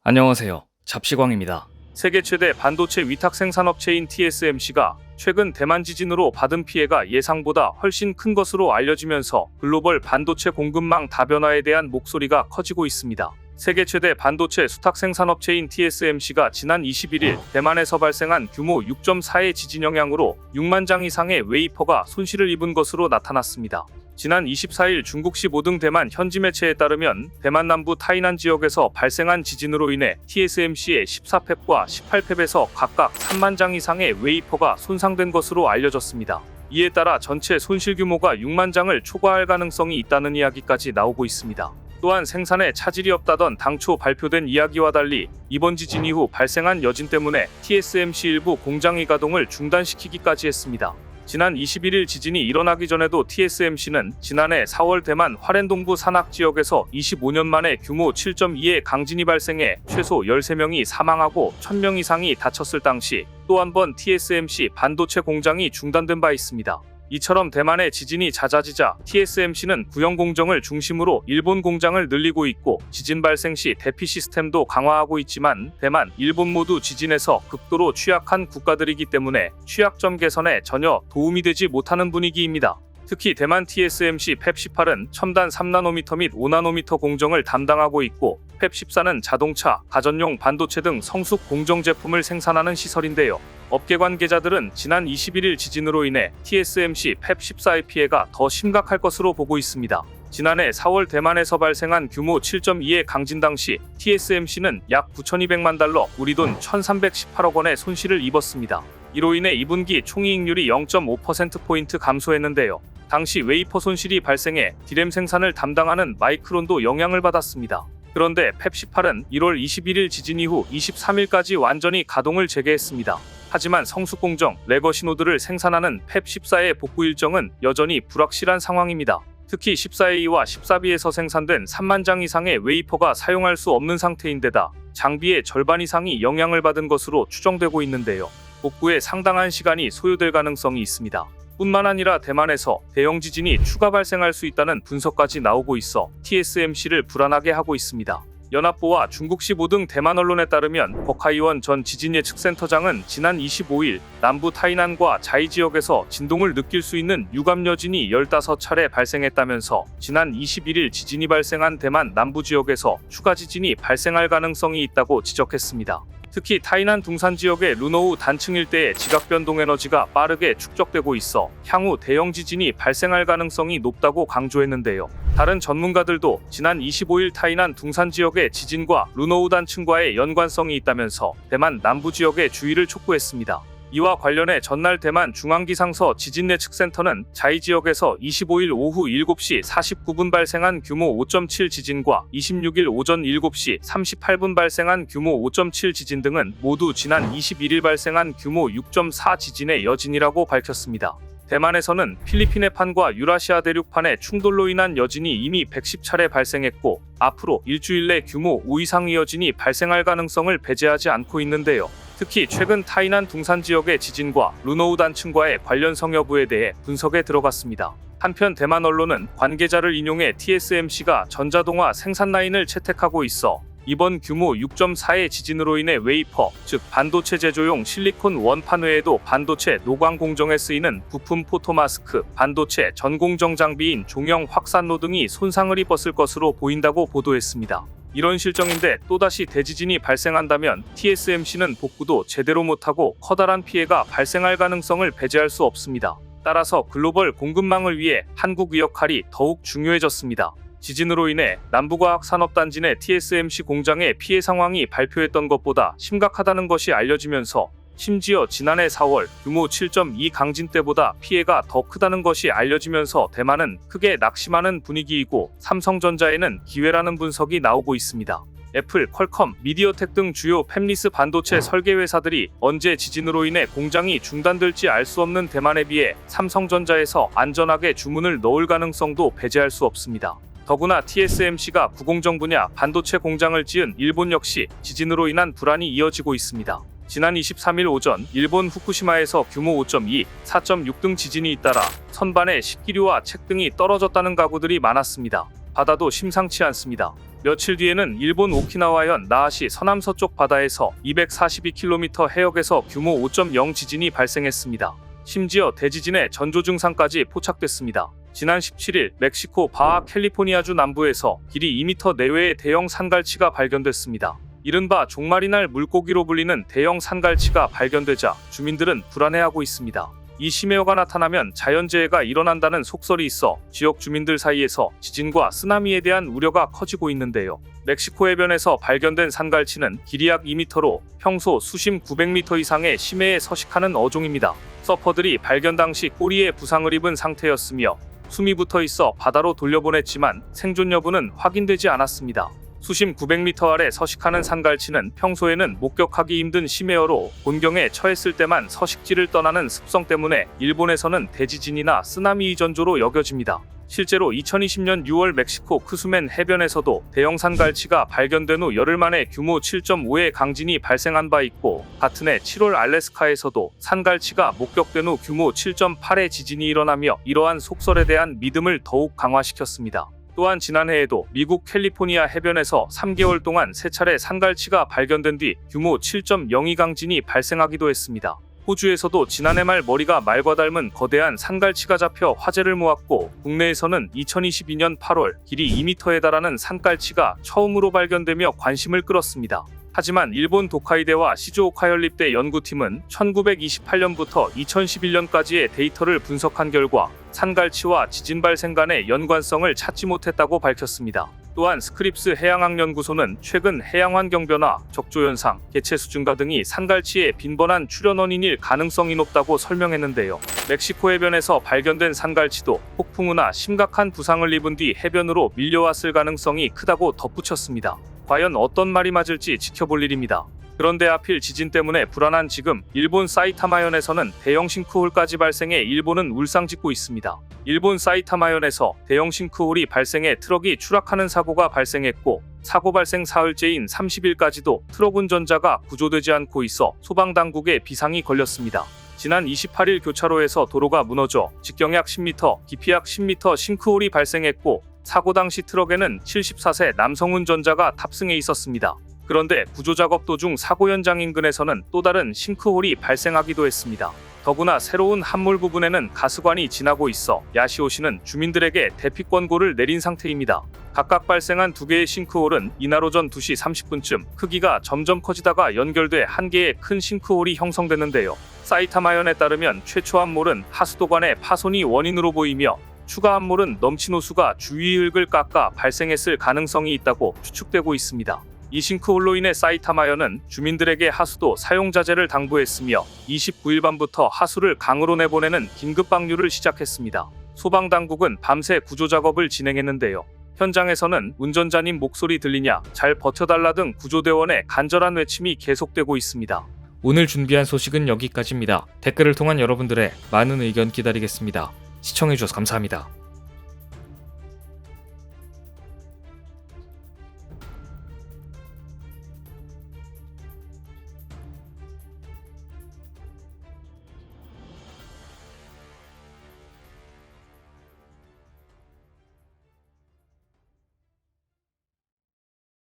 안녕하세요. 잡시광입니다. 세계 최대 반도체 위탁 생산업체인 TSMC가 최근 대만 지진으로 받은 피해가 예상보다 훨씬 큰 것으로 알려지면서 글로벌 반도체 공급망 다변화에 대한 목소리가 커지고 있습니다. 세계 최대 반도체 수탁 생산업체인 TSMC가 지난 21일 대만에서 발생한 규모 6.4의 지진 영향으로 6만 장 이상의 웨이퍼가 손실을 입은 것으로 나타났습니다. 지난 24일 중국시 모등 대만 현지 매체에 따르면 대만 남부 타이난 지역에서 발생한 지진으로 인해 TSMC의 14팹과 18팹에서 각각 3만 장 이상의 웨이퍼가 손상된 것으로 알려졌습니다. 이에 따라 전체 손실 규모가 6만 장을 초과할 가능성이 있다는 이야기까지 나오고 있습니다. 또한 생산에 차질이 없다던 당초 발표된 이야기와 달리 이번 지진 이후 발생한 여진 때문에 TSMC 일부 공장 이가동을 중단시키기까지 했습니다. 지난 21일 지진이 일어나기 전에도 TSMC는 지난해 4월 대만 화롄동부 산악 지역에서 25년 만에 규모 7.2의 강진이 발생해 최소 13명이 사망하고 1000명 이상이 다쳤을 당시 또 한 번 TSMC 반도체 공장이 중단된 바 있습니다. 이처럼 대만의 지진이 잦아지자 TSMC는 구형 공정을 중심으로 일본 공장을 늘리고 있고 지진 발생 시 대피 시스템도 강화하고 있지만 대만, 일본 모두 지진에서 극도로 취약한 국가들이기 때문에 취약점 개선에 전혀 도움이 되지 못하는 분위기입니다. 특히 대만 TSMC 팹18은 첨단 3나노미터 및 5나노미터 공정을 담당하고 있고 팹14는 자동차, 가전용 반도체 등 성숙 공정 제품을 생산하는 시설인데요. 업계 관계자들은 지난 21일 지진으로 인해 TSMC 팹14의 피해가 더 심각할 것으로 보고 있습니다. 지난해 4월 대만에서 발생한 규모 7.2의 강진 당시 TSMC는 약 9,200만 달러, 우리 돈 1,318억 원의 손실을 입었습니다. 이로 인해 2분기 총이익률이 0.5%포인트 감소했는데요. 당시 웨이퍼 손실이 발생해 디램 생산을 담당하는 마이크론도 영향을 받았습니다. 그런데 팹18은 1월 21일 지진 이후 23일까지 완전히 가동을 재개했습니다. 하지만 성숙공정, 레거시 노드를 생산하는 팹14의 복구 일정은 여전히 불확실한 상황입니다. 특히 14A와 14B에서 생산된 3만 장 이상의 웨이퍼가 사용할 수 없는 상태인데다 장비의 절반 이상이 영향을 받은 것으로 추정되고 있는데요. 복구에 상당한 시간이 소요될 가능성이 있습니다. 뿐만 아니라 대만에서 대형 지진이 추가 발생할 수 있다는 분석까지 나오고 있어 TSMC를 불안하게 하고 있습니다. 연합보와 중국시 모등 대만 언론에 따르면 버카이원 전 지진예측센터장은 지난 25일 남부 타이난과 자이 지역에서 진동을 느낄 수 있는 유감 여진이 15차례 발생했다면서 지난 21일 지진이 발생한 대만 남부 지역에서 추가 지진이 발생할 가능성이 있다고 지적했습니다. 특히 타이난 둥산 지역의 루노우 단층 일대의 지각 변동 에너지가 빠르게 축적되고 있어 향후 대형 지진이 발생할 가능성이 높다고 강조했는데요. 다른 전문가들도 지난 25일 타이난 둥산 지역의 지진과 루노우 단층과의 연관성이 있다면서 대만 남부 지역의 주의를 촉구했습니다. 이와 관련해 전날 대만 중앙기상서 지진예측센터는 자이 지역에서 25일 오후 7시 49분 발생한 규모 5.7 지진과 26일 오전 7시 38분 발생한 규모 5.7 지진 등은 모두 지난 21일 발생한 규모 6.4 지진의 여진이라고 밝혔습니다. 대만에서는 필리핀 해판과 유라시아 대륙판의 충돌로 인한 여진이 이미 110차례 발생했고 앞으로 일주일 내 규모 5 이상의 여진이 발생할 가능성을 배제하지 않고 있는데요. 특히 최근 타이난 둥산 지역의 지진과 루노우 단층과의 관련성 여부에 대해 분석에 들어갔습니다. 한편 대만 언론은 관계자를 인용해 TSMC가 전자동화 생산 라인을 채택하고 있어 이번 규모 6.4의 지진으로 인해 웨이퍼, 즉 반도체 제조용 실리콘 원판 외에도 반도체 노광 공정에 쓰이는 부품 포토마스크, 반도체 전공정 장비인 종영 확산로 등이 손상을 입었을 것으로 보인다고 보도했습니다. 이런 실정인데 또다시 대지진이 발생한다면 TSMC는 복구도 제대로 못하고 커다란 피해가 발생할 가능성을 배제할 수 없습니다. 따라서 글로벌 공급망을 위해 한국의 역할이 더욱 중요해졌습니다. 지진으로 인해 남부과학산업단지 내 TSMC 공장의 피해 상황이 발표했던 것보다 심각하다는 것이 알려지면서 심지어 지난해 4월 규모 7.2 강진 때보다 피해가 더 크다는 것이 알려지면서 대만은 크게 낙심하는 분위기이고 삼성전자에는 기회라는 분석이 나오고 있습니다. 애플, 퀄컴, 미디어텍 등 주요 팹리스 반도체 설계 회사들이 언제 지진으로 인해 공장이 중단될지 알 수 없는 대만에 비해 삼성전자에서 안전하게 주문을 넣을 가능성도 배제할 수 없습니다. 더구나 TSMC가 구공정 분야 반도체 공장을 지은 일본 역시 지진으로 인한 불안이 이어지고 있습니다. 지난 23일 오전 일본 후쿠시마에서 규모 5.2, 4.6 등 지진이 잇따라 선반에 식기류와 책 등이 떨어졌다는 가구들이 많았습니다. 바다도 심상치 않습니다. 며칠 뒤에는 일본 오키나와현 나하시 서남서쪽 바다에서 242km 해역에서 규모 5.0 지진이 발생했습니다. 심지어 대지진의 전조 증상까지 포착됐습니다. 지난 17일 멕시코 바하 캘리포니아주 남부에서 길이 2m 내외의 대형 산갈치가 발견됐습니다. 이른바 종마리날 물고기로 불리는 대형 산갈치가 발견되자 주민들은 불안해하고 있습니다. 이 심해어가 나타나면 자연재해가 일어난다는 속설이 있어 지역 주민들 사이에서 지진과 쓰나미에 대한 우려가 커지고 있는데요. 멕시코 해변에서 발견된 산갈치는 길이 약 2m로 평소 수심 900m 이상의 심해에 서식하는 어종입니다. 서퍼들이 발견 당시 꼬리에 부상을 입은 상태였으며 숨이 붙어 있어 바다로 돌려보냈지만 생존 여부는 확인되지 않았습니다. 수심 900m 아래 서식하는 산갈치는 평소에는 목격하기 힘든 심해어로 곤경에 처했을 때만 서식지를 떠나는 습성 때문에 일본에서는 대지진이나 쓰나미 이전조로 여겨집니다. 실제로 2020년 6월 멕시코 크수멘 해변에서도 대형 산갈치가 발견된 후 열흘 만에 규모 7.5의 강진이 발생한 바 있고, 같은 해 7월 알래스카에서도 산갈치가 목격된 후 규모 7.8의 지진이 일어나며 이러한 속설에 대한 믿음을 더욱 강화시켰습니다. 또한 지난해에도 미국 캘리포니아 해변에서 3개월 동안 3차례 산갈치가 발견된 뒤 규모 7.02 강진이 발생하기도 했습니다. 호주에서도 지난해 말 머리가 말과 닮은 거대한 산갈치가 잡혀 화제를 모았고, 국내에서는 2022년 8월 길이 2m에 달하는 산갈치가 처음으로 발견되며 관심을 끌었습니다. 하지만 일본 도카이대와 시즈오카 연립대 연구팀은 1928년부터 2011년까지의 데이터를 분석한 결과 산갈치와 지진 발생 간의 연관성을 찾지 못했다고 밝혔습니다. 또한 스크립스 해양학연구소는 최근 해양환경 변화, 적조현상, 개체수 증가 등이 산갈치의 빈번한 출현 원인일 가능성이 높다고 설명했는데요. 멕시코 해변에서 발견된 산갈치도 폭풍우나 심각한 부상을 입은 뒤 해변으로 밀려왔을 가능성이 크다고 덧붙였습니다. 과연 어떤 말이 맞을지 지켜볼 일입니다. 그런데 하필 지진 때문에 불안한 지금 일본 사이타마현에서는 대형 싱크홀까지 발생해 일본은 울상짓고 있습니다. 일본 사이타마현에서 대형 싱크홀이 발생해 트럭이 추락하는 사고가 발생했고, 사고 발생 사흘째인 30일까지도 트럭 운전자가 구조되지 않고 있어 소방당국에 비상이 걸렸습니다. 지난 28일 교차로에서 도로가 무너져 직경 약 10m, 깊이 약 10m 싱크홀이 발생했고, 사고 당시 트럭에는 74세 남성 운전자가 탑승해 있었습니다. 그런데 구조작업 도중 사고 현장 인근에서는 또 다른 싱크홀이 발생하기도 했습니다. 더구나 새로운 함몰 부분에는 가스관이 지나고 있어 야시오시는 주민들에게 대피 권고를 내린 상태입니다. 각각 발생한 2개의 싱크홀은 이날 오전 2시 30분쯤 크기가 점점 커지다가 연결돼 한 개의 큰 싱크홀이 형성됐는데요. 사이타마현에 따르면 최초 함몰은 하수도관의 파손이 원인으로 보이며, 추가 함몰은 넘친 호수가 주위 흙을 깎아 발생했을 가능성이 있다고 추측되고 있습니다. 이 싱크홀로 인해 사이타마현은 주민들에게 하수도 사용 자제를 당부했으며 29일 밤부터 하수를 강으로 내보내는 긴급 방류를 시작했습니다. 소방당국은 밤새 구조작업을 진행했는데요. 현장에서는 운전자님 목소리 들리냐, 잘 버텨달라 등 구조대원의 간절한 외침이 계속되고 있습니다. 오늘 준비한 소식은 여기까지입니다. 댓글을 통한 여러분들의 많은 의견 기다리겠습니다. 시청해주셔서 감사합니다.